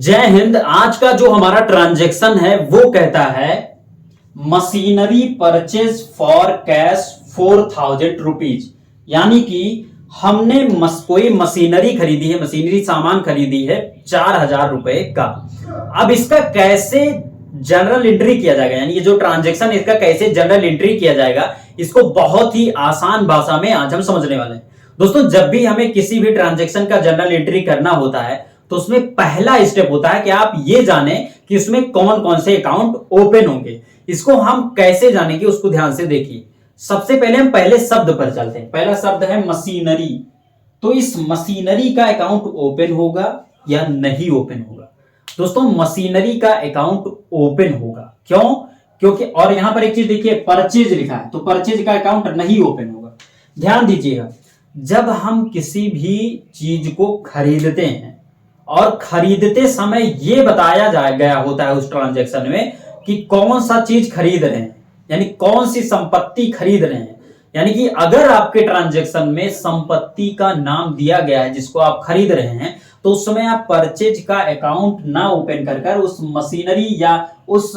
जय हिंद। आज का जो हमारा ट्रांजैक्शन है वो कहता है machinery purchase for cash 4,000 rupees. यानी कि हमने कोई मशीनरी खरीदी है, मशीनरी सामान खरीदी है 4,000 रुपए का। अब इसका कैसे जनरल एंट्री किया जाएगा, यानी ये जो ट्रांजैक्शन इसका कैसे जनरल एंट्री किया जाएगा, इसको बहुत ही आसान भाषा में आज हम समझने वाले हैं। दोस्तों, जब भी हमें किसी भी ट्रांजैक्शन का जनरल एंट्री करना होता है तो उसमें पहला स्टेप होता है कि आप ये जाने कि उसमें कौन कौन से अकाउंट ओपन होंगे। इसको हम कैसे जानेंगे उसको ध्यान से देखिए। सबसे पहले हम पहले शब्द पर चलते हैं। पहला शब्द है मशीनरी। तो इस मशीनरी का अकाउंट ओपन होगा या नहीं ओपन होगा? दोस्तों, मशीनरी का अकाउंट ओपन होगा। क्यों? क्योंकि और यहां पर एक चीज देखिए, परचेज लिखा है, तो परचेज का अकाउंट नहीं ओपन होगा। ध्यान दीजिएगा, जब हम किसी भी चीज को खरीदते हैं और खरीदते समय यह बताया गया होता है उस ट्रांजैक्शन में कि कौन सा चीज खरीद रहे हैं, यानी कौन सी संपत्ति खरीद रहे हैं। यानी कि अगर आपके ट्रांजैक्शन में संपत्ति का नाम दिया गया है जिसको आप खरीद रहे हैं, तो उस समय आप परचेज का अकाउंट ना ओपन कर उस मशीनरी या उस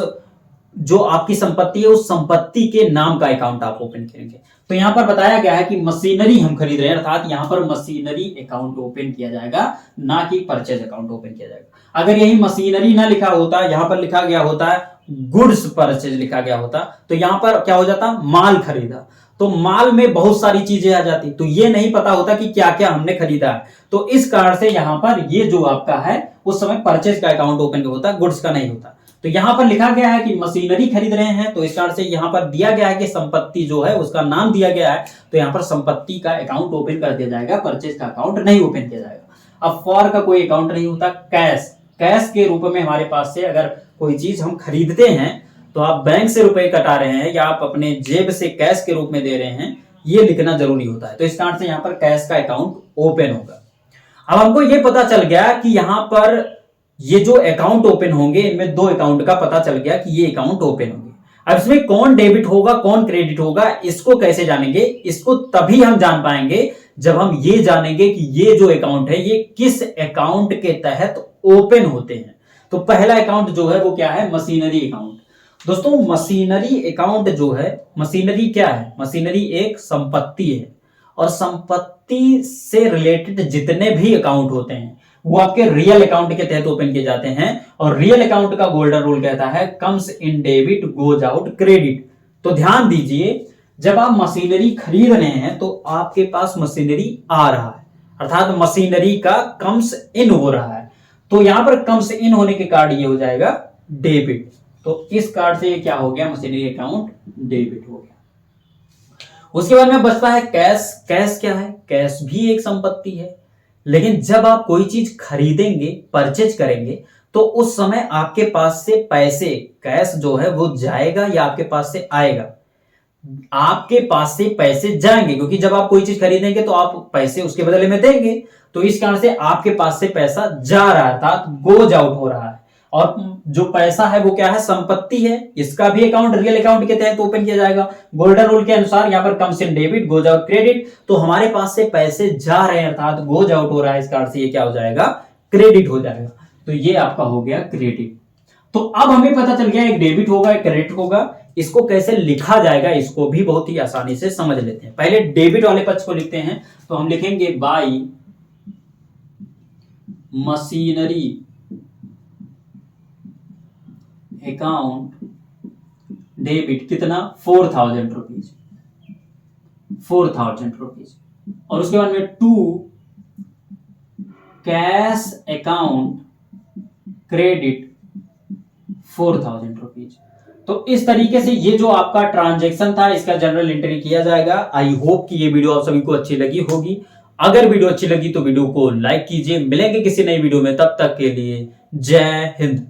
जो आपकी संपत्ति है उस संपत्ति के नाम का अकाउंट आप ओपन करेंगे। तो यहां पर बताया गया है कि मशीनरी हम खरीद रहे हैं, अर्थात यहां पर मशीनरी अकाउंट ओपन किया जाएगा, ना कि परचेज अकाउंट ओपन किया जाएगा। अगर यही मशीनरी ना लिखा होता, यहां पर लिखा गया होता है गुड्स परचेज लिखा गया होता, तो यहां पर क्या हो जाता, माल खरीदा। तो माल में बहुत सारी चीजें आ जाती, तो ये नहीं पता होता कि क्या क्या हमने खरीदा है। तो इस कारण से यहां पर ये जो आपका है उस समय परचेज का अकाउंट ओपन होता, गुड्स का नहीं होता। तो यहां पर लिखा गया है कि मशीनरी खरीद रहे हैं, तो इस कारण से यहां पर दिया गया है कि संपत्ति जो है उसका नाम दिया गया है, तो यहां पर संपत्ति का अकाउंट ओपन कर दिया जाएगा, परचेज का अकाउंट नहीं ओपन किया जाएगा। अब फॉर का कोई अकाउंट नहीं होता। कैश, कैश के रूप में हमारे पास से अगर कोई चीज हम खरीदते हैं तो आप बैंक से रुपए कटा रहे हैं या आप अपने जेब से कैश के रूप में दे रहे हैं, ये लिखना जरूरी होता है। तो इस कारण से यहां पर कैश का अकाउंट ओपन होगा। अब हमको ये पता चल गया कि यहां पर ये जो अकाउंट ओपन होंगे इनमें दो अकाउंट का पता चल गया कि ये अकाउंट ओपन होंगे। अब इसमें कौन डेबिट होगा कौन क्रेडिट होगा, इसको कैसे जानेंगे? इसको तभी हम जान पाएंगे जब हम ये जानेंगे कि ये जो अकाउंट है ये किस अकाउंट के तहत ओपन होते हैं। तो पहला अकाउंट जो है वो क्या है? Machinery account. दोस्तों, मशीनरी अकाउंट जो है, मशीनरी क्या है? मशीनरी एक संपत्ति है और संपत्ति से रिलेटेड जितने भी अकाउंट होते हैं वो आपके रियल अकाउंट के तहत ओपन किए जाते हैं। और रियल अकाउंट का गोल्डन रूल कहता है comes in debit goes out credit. तो ध्यान दीजिए, जब आप मशीनरी खरीद रहे हैं तो आपके पास मशीनरी आ रहा है, अर्थात मशीनरी का कम्स इन हो रहा है। तो यहां पर कम्स इन होने के कारण ये हो जाएगा डेबिट। तो इस कार्ड से ये क्या हो गया? मशीनरी अकाउंट डेबिट हो गया। उसके बाद में बचता है कैश। कैश क्या है? कैश भी एक संपत्ति है, लेकिन जब आप कोई चीज खरीदेंगे, परचेज करेंगे, तो उस समय आपके पास से पैसे, कैश जो है वो जाएगा या आपके पास से आएगा? आपके पास से पैसे जाएंगे, क्योंकि जब आप कोई चीज खरीदेंगे तो आप पैसे उसके बदले में देंगे। तो इस कारण से आपके पास से पैसा जा रहा है, अर्थात गोज आउट हो रहा है। और जो पैसा है वो क्या है? संपत्ति है। इसका भी अकाउंट रियल अकाउंट के तहत ओपन किया जाएगा। गोल्डन रूल के अनुसार यहां पर comes in debit goes out credit. तो हमारे पास से पैसे जा रहे हैं, अर्थात गोज आउट हो रहा है, इस कारण से ये क्या हो जाएगा? क्रेडिट हो जाएगा। तो ये आपका हो गया क्रेडिट। तो अब हमें पता चल गया एक डेबिट होगा एक क्रेडिट होगा। इसको कैसे लिखा जाएगा इसको भी बहुत ही आसानी से समझ लेते हैं। पहले डेबिट वाले पक्ष को लिखते हैं, तो हम लिखेंगे बाई मशीनरी अकाउंट डेबिट कितना? 4,000 रुपीज। 4,000 रुपीज। और उसके बाद में to cash account credit 4,000 rupees. तो इस तरीके से ये जो आपका ट्रांजैक्शन था इसका जनरल एंट्री किया जाएगा। आई होप कि ये वीडियो आप सभी को अच्छी लगी होगी। अगर वीडियो अच्छी लगी तो वीडियो को लाइक कीजिए। मिलेंगे किसी नई वीडियो में, तब तक के लिए जय हिंद।